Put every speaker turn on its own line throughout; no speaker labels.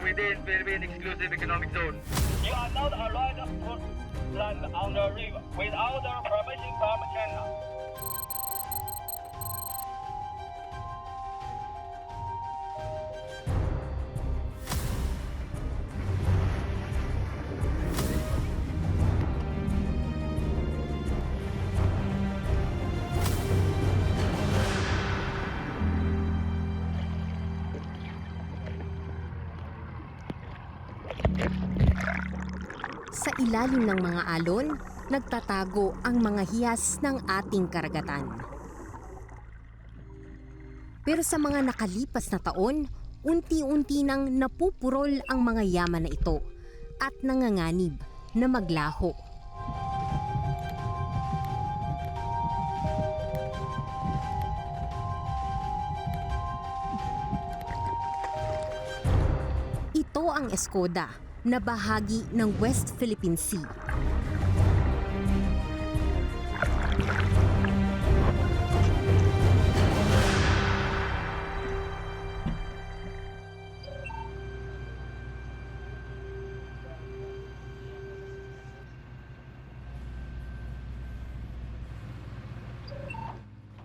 within Philippine Exclusive Economic Zone.
You are not allowed to put land on the river without the permission from China.
Sa ilalim ng mga alon, nagtatago ang mga hiyas ng ating karagatan. Pero sa mga nakalipas na taon, unti-unti nang napupurol ang mga yaman na ito at nanganganib na maglaho. Ito ang Escoda, na bahagi ng West Philippine Sea.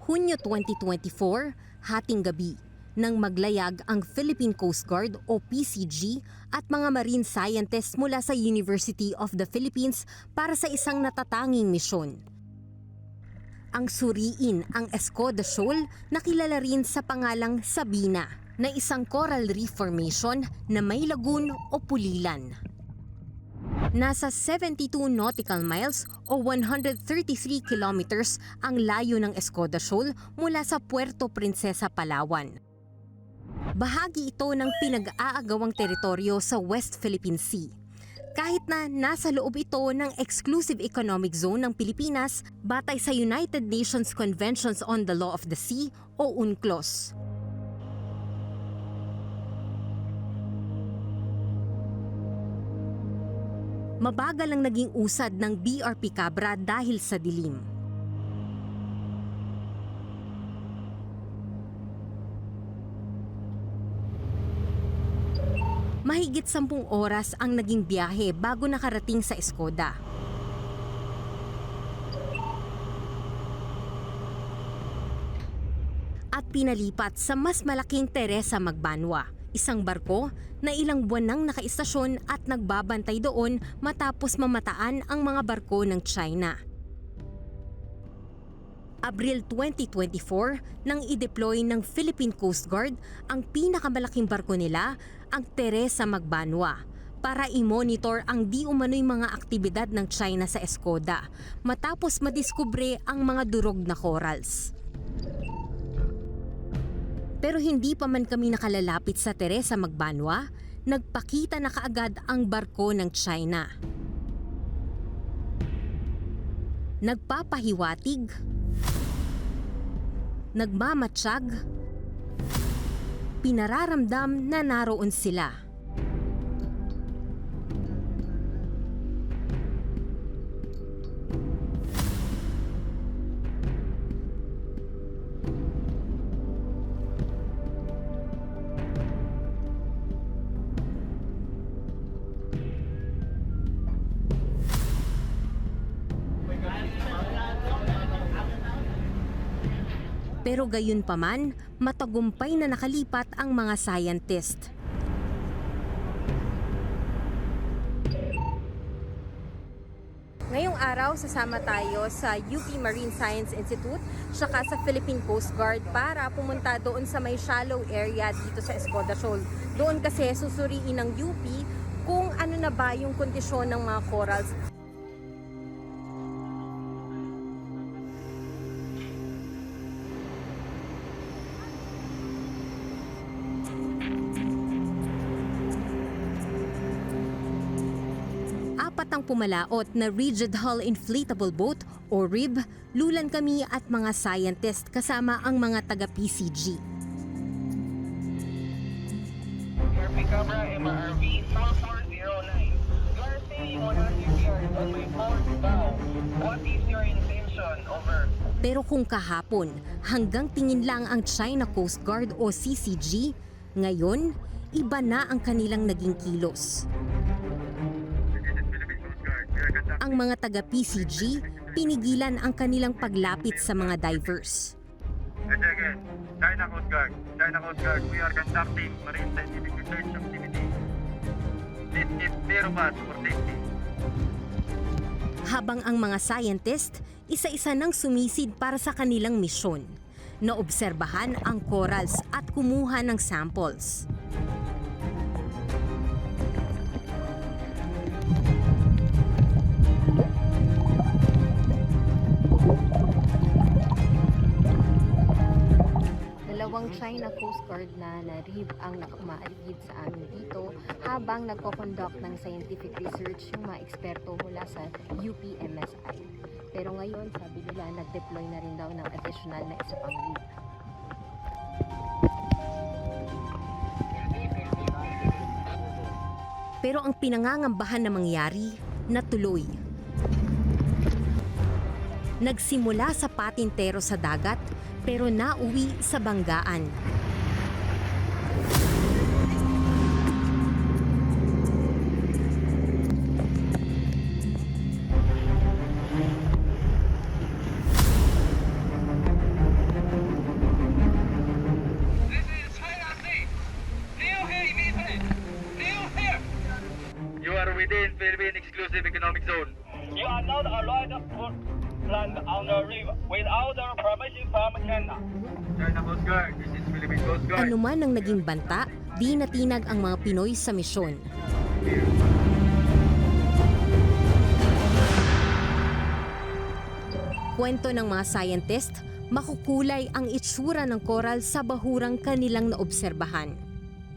Hunyo 2024, hating gabi, nang maglayag ang Philippine Coast Guard o PCG at mga marine scientists mula sa University of the Philippines para sa isang natatanging misyon. Ang suriin ang Escoda Shoal na kilala rin sa pangalang Sabina, na isang coral reef formation na may lagoon o pulilan. Nasa 72 nautical miles o 133 kilometers ang layo ng Escoda Shoal mula sa Puerto Princesa, Palawan. Bahagi ito ng pinag-aagawang teritoryo sa West Philippine Sea. Kahit na nasa loob ito ng Exclusive Economic Zone ng Pilipinas batay sa United Nations Conventions on the Law of the Sea o UNCLOS. Mabagal ang naging usad ng BRP Cabra dahil sa dilim. Mahigit 10 oras ang naging biyahe bago nakarating sa Escoda. At pinalipat sa mas malaking Teresa Magbanwa, isang barko na ilang buwan nang nakaistasyon at nagbabantay doon matapos mamataan ang mga barko ng China. Abril 2024 nang i-deploy ng Philippine Coast Guard ang pinakamalaking barko nila, ang Teresa Magbanwa, para i-monitor ang di umano'y mga aktibidad ng China sa Escoda matapos madiskubre ang mga durog na corals. Pero hindi pa man kami nakalalapit sa Teresa Magbanwa, nagpakita na kaagad ang barko ng China. Nagpapahiwatig, nagmamatsyag, pinararamdam na naroon sila. Pero gayon pa man, matagumpay na nakalipat ang mga scientist. Ngayong araw, sasama tayo sa UP Marine Science Institute saka sa Philippine Coast Guard para pumunta doon sa may shallow area dito sa Escoda Shoal. Doon kasi susuriin ng UP kung ano na ba yung kondisyon ng mga corals. Ang pumalaot na rigid hull inflatable boat o RIB, lulan kami at mga scientist kasama ang mga taga-PCG.
BRP Cabra MRV 4409. You are staying 100 yards on my port bow. What is your intention? Over.
Pero kung kahapon, hanggang tingin lang ang China Coast Guard o CCG, ngayon, iba na ang kanilang naging kilos.
This is Philippine Coast Guard. We are conducting...
Ang mga taga-PCG, pinigilan ang kanilang paglapit sa mga divers.
Again, China Coast Guard. China Coast Guard, we are conducting marine scientific research activity. Please keep clear of us for safety.
Habang ang mga scientist, isa-isa nang sumisid para sa kanilang misyon, na obserbahan ang corals at kumuha ng samples. Dalawang China Coast Guard na narib ang nakumaaligid sa amin dito habang nagko-conduct ng scientific research yung mga eksperto mula sa UPMSI. Pero ngayon, sabi nila, nag-deploy na rin daw ng additional na isa pang rib. Pero ang pinangangambahan na mangyari, natuloy. Nagsimula sa patintero sa dagat, pero nauwi sa banggaan.
This is China Sea. New here immediately. New here.
You are within Philippine Exclusive Economic Zone.
You are not allowed to land on the river without the permission from China.
China Coast Guard, this is Philippine Coast Guard.
Ano man ang naging banta, di natinag ang mga Pinoy sa misyon. Kwento ng mga scientist, makukulay ang itsura ng coral sa bahurang kanilang naobserbahan.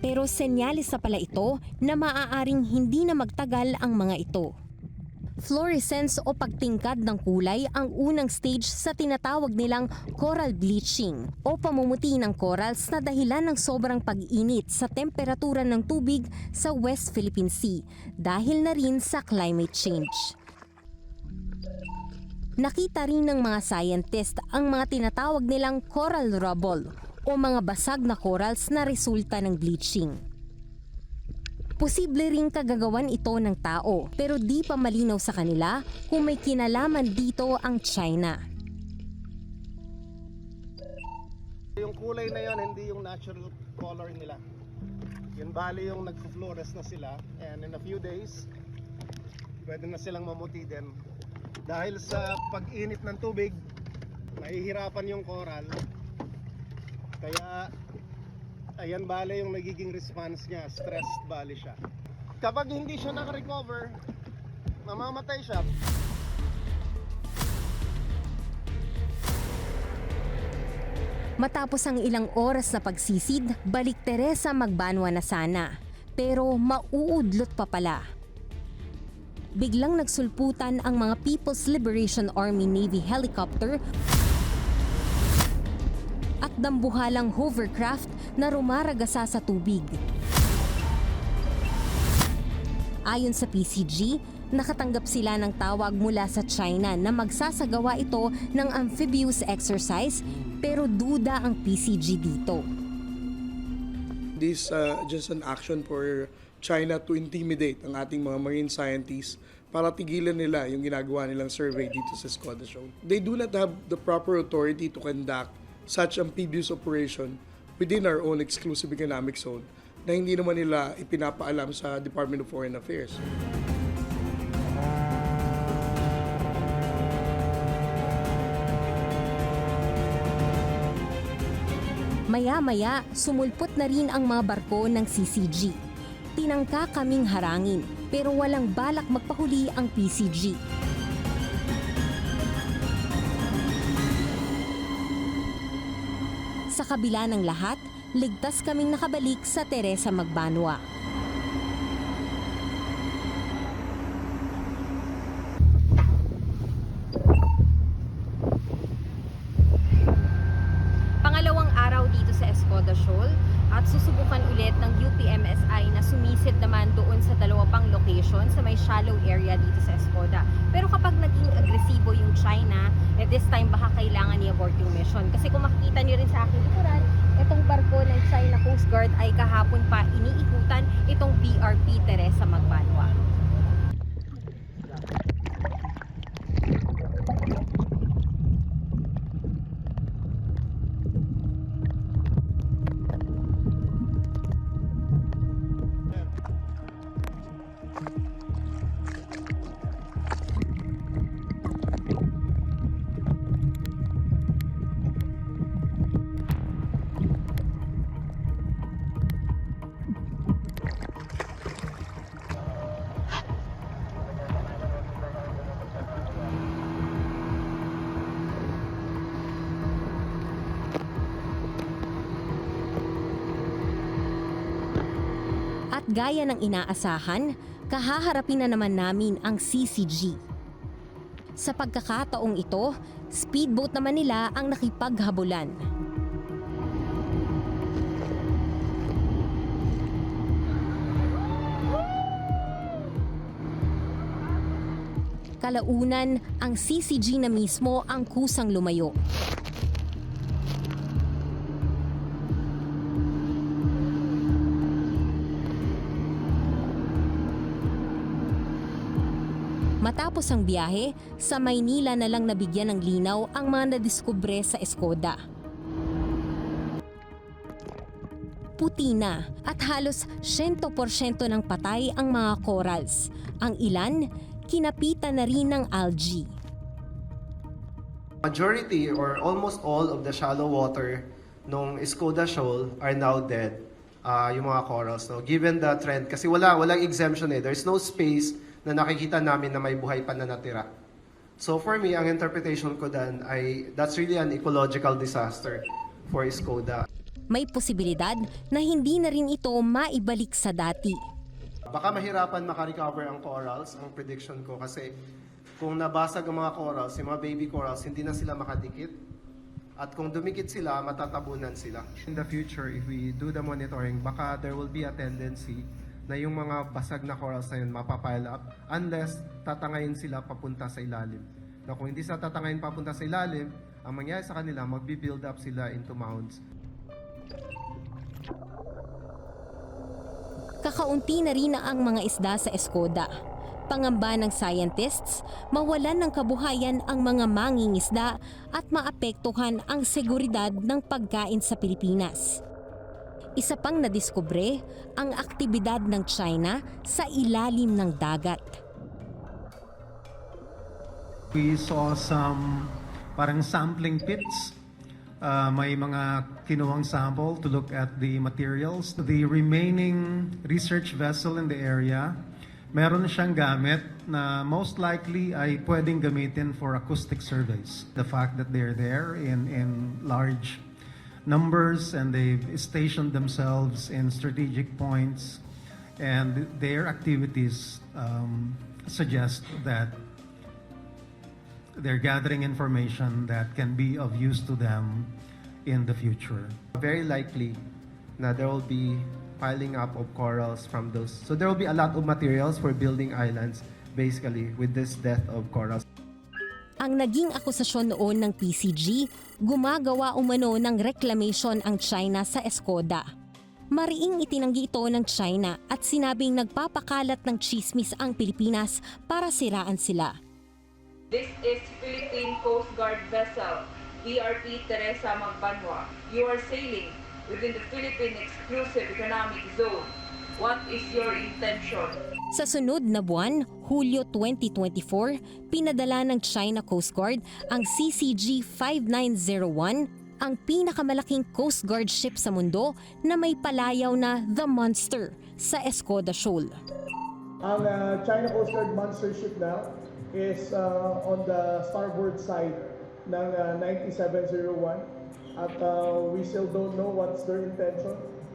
Pero senyales na pala ito na maaaring hindi na magtagal ang mga ito. Fluorescence o pagtingkad ng kulay ang unang stage sa tinatawag nilang coral bleaching o pamumuti ng corals na dahilan ng sobrang pag-init sa temperatura ng tubig sa West Philippine Sea dahil na rin sa climate change. Nakita rin ng mga scientist ang mga tinatawag nilang coral rubble o mga basag na corals na resulta ng bleaching. Posible ring kagagawan ito ng tao pero di pa malinaw sa kanila kung may kinalaman dito ang China.
Yung kulay na yon hindi yung natural color nila. Yun bali yung nagflores na sila and in a few days pwede na silang mamuti din. Dahil sa pag-init ng tubig, nahihirapan yung coral. Kaya ayan bale yung nagiging response niya, stressed bale siya. Kapag hindi siya naka-recover, mamamatay siya.
Matapos ang ilang oras na pagsisid, balik Teresa Magbanwa na sana. Pero mauudlot pa pala. Biglang nagsulputan ang mga People's Liberation Army Navy helicopter at dambuhalang hovercraft na rumaragasa sa tubig. Ayon sa PCG, nakatanggap sila ng tawag mula sa China na magsasagawa ito ng amphibious exercise pero duda ang PCG dito.
This just an action for China to intimidate ang ating mga marine scientists para tigilan nila yung ginagawa nilang survey dito sa Escoda Shoal. They do not have the proper authority to conduct such amphibious operation within our own exclusive economic zone na hindi naman nila ipinapaalam sa Department of Foreign Affairs.
Maya-maya, sumulpot na rin ang mga barko ng CCG. Tinangka kaming harangin, pero walang balak magpahuli ang PCG. Sa kabila ng lahat, ligtas kaming nakabalik sa Teresa Magbanwa. Pangalawang araw dito sa Escoda Shoal at susubukan ulit ng UPMSI na sumisid naman doon sa dalawa pang location sa may shallow area dito sa Escoda. Pero kapag naging agresibo yung China, at this time baka kailangan i-abort yung mission. Kasi kung makikita nyo rin sa aking likuran, itong barko ng China Coast Guard ay kahapon pa iniikutan itong BRP Teresa Magbanwa. At gaya ng inaasahan, kahaharapin na naman namin ang CCG. Sa pagkakataong ito, speedboat naman nila ang nakipaghabulan. Kalaunan, ang CCG na mismo ang kusang lumayo. Matapos ang biyahe, sa Maynila na lang nabigyan ng linaw ang mga nadiskubre sa Escoda. Puti na at halos 100% ng patay ang mga corals. Ang ilan, kinapitan na rin ng algae.
Majority or almost all of the shallow water nung Escoda Shoal are now dead. Yung mga corals. No? Given the trend, kasi walang exemption eh. There's no space na nakikita namin na may buhay pa na natira. So for me, ang interpretation ko dan ay that's really an ecological disaster for Escoda.
May posibilidad na hindi na rin ito maibalik sa dati.
Baka mahirapan makarecover ang corals, ang prediction ko, kasi kung nabasag ang mga corals, yung mga baby corals, hindi na sila makadikit. At kung dumikit sila, matatabunan sila. In the future, if we do the monitoring, baka there will be a tendency na yung mga basag na corals na yun mapapile up unless tatangayin sila papunta sa ilalim. Na kung hindi sila tatangayin papunta sa ilalim, ang mangyayari sa kanila, magbi-build up sila into mounds.
Kakaunti na rin ang mga isda sa Escoda. Pangamba ng scientists, mawalan ng kabuhayan ang mga mangingisda at maapektuhan ang seguridad ng pagkain sa Pilipinas. Isa pang nadiskubre ang aktibidad ng China sa ilalim ng dagat.
We saw some parang sampling pits. May mga kinuwang sample to look at the materials. The remaining research vessel in the area, meron siyang gamit na most likely ay pwedeng gamitin for acoustic surveys. The fact that they're there in large numbers and they've stationed themselves in strategic points and their activities suggest that they're gathering information that can be of use to them in the future.
Very likely na there will be piling up of corals from those. So there will be a lot of materials for building islands basically with this death of corals.
Ang naging akusasyon noon ng PCG, gumagawa umano ng reclamation ang China sa Escoda. Mariing itinanggi ito ng China at sinabing nagpapakalat ng chismis ang Pilipinas para siraan sila.
This is Philippine Coast Guard vessel, BRP Teresa Magbanwa. You are sailing within the Philippine Exclusive Economic Zone. What is your intention?
Sa sunod na buwan, Hulyo 2024, pinadala ng China Coast Guard ang CCG-5901, ang pinakamalaking Coast Guard ship sa mundo na may palayaw na The Monster sa Escoda Shoal.
Ang China Coast Guard Monster ship now is on the starboard side ng 9701 at we still don't know what's their intention.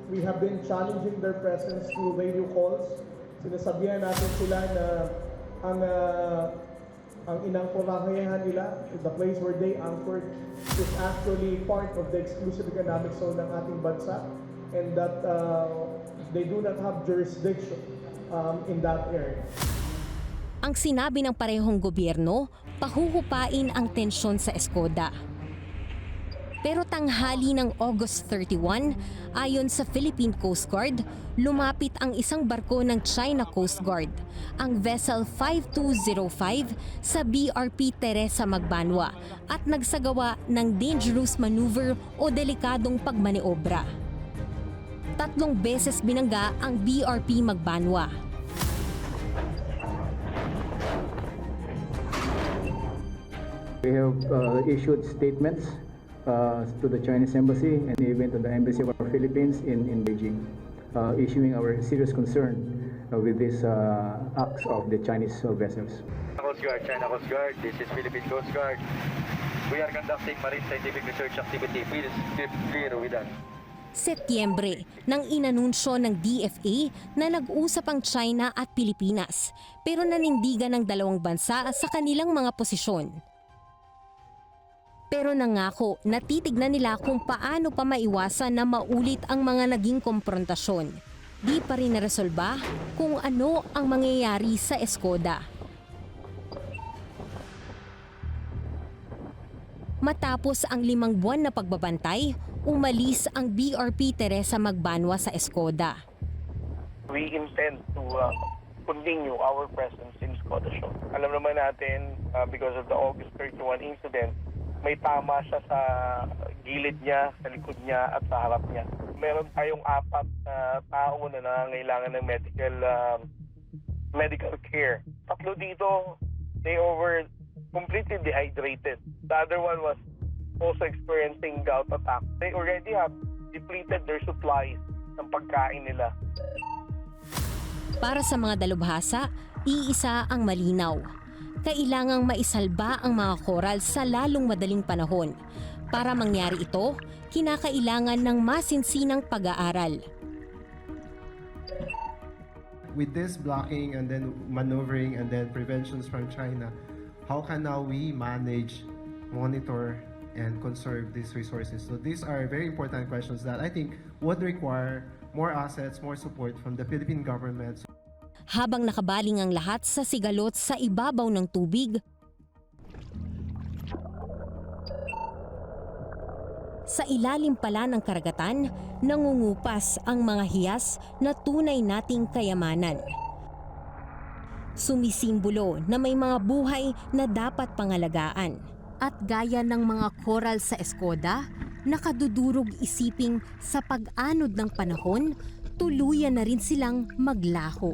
We have been challenging their presence through radio calls. Sinasabihan natin sila na ang inangkurahayahan nila, the place where they anchored, is actually part of the exclusive economic zone ng ating bansa and that they do not have jurisdiction in that area.
Ang sinabi ng parehong gobyerno, pahuhupain ang tensyon sa Escoda. Pero tanghali ng August 31, ayon sa Philippine Coast Guard, lumapit ang isang barko ng China Coast Guard, ang Vessel 5205 sa BRP Teresa Magbanwa at nagsagawa ng dangerous maneuver o delikadong pagmaniobra. 3 beses binangga ang BRP Magbanwa.
We have issued statements to the Chinese Embassy and even to the Embassy of our Philippines in Beijing, issuing our serious concern with these acts of the Chinese vessels.
Coast Guard, China Coast Guard, this is Philippine Coast Guard. We are conducting marine scientific research activity. Please keep clear with us.
Setyembre, nang inanunsyo ng DFA na nag-usap ang China at Pilipinas, pero nanindigan ng dalawang bansa sa kanilang mga posisyon. Pero nangako na titignan nila kung paano pa maiwasan na maulit ang mga naging komprontasyon. Di pa rin naresolba kung ano ang mangyayari sa Escoda. Matapos ang 5 buwan na pagbabantay, umalis ang BRP Teresa Magbanwa sa Escoda.
We intend to continue our presence in Escoda Shoal. Alam naman natin, because of the August 31 incident, may tama siya sa gilid niya, sa likod niya at sa harap niya. Meron tayong 4 na tao na nangangailangan ng medical care. 3 dito, they were completely dehydrated. The other one was also experiencing gout attack. They already have depleted their supplies ng pagkain nila.
Para sa mga dalubhasa, iisa ang malinaw. Kailangang maisalba ang mga koral sa lalong madaling panahon. Para mangyari ito, kinakailangan ng masinsinang pag-aaral.
With this blocking and then maneuvering and then preventions from China, how can now we manage, monitor, and conserve these resources? So these are very important questions that I think would require more assets, more support from the Philippine government.
Habang nakabaling ang lahat sa sigalot sa ibabaw ng tubig, sa ilalim pala ng karagatan, nangungupas ang mga hiyas na tunay nating kayamanan. Sumisimbolo na may mga buhay na dapat pangalagaan. At gaya ng mga koral sa Escoda, nakadudurog isiping sa pag-anod ng panahon, tuluyan na rin silang maglaho.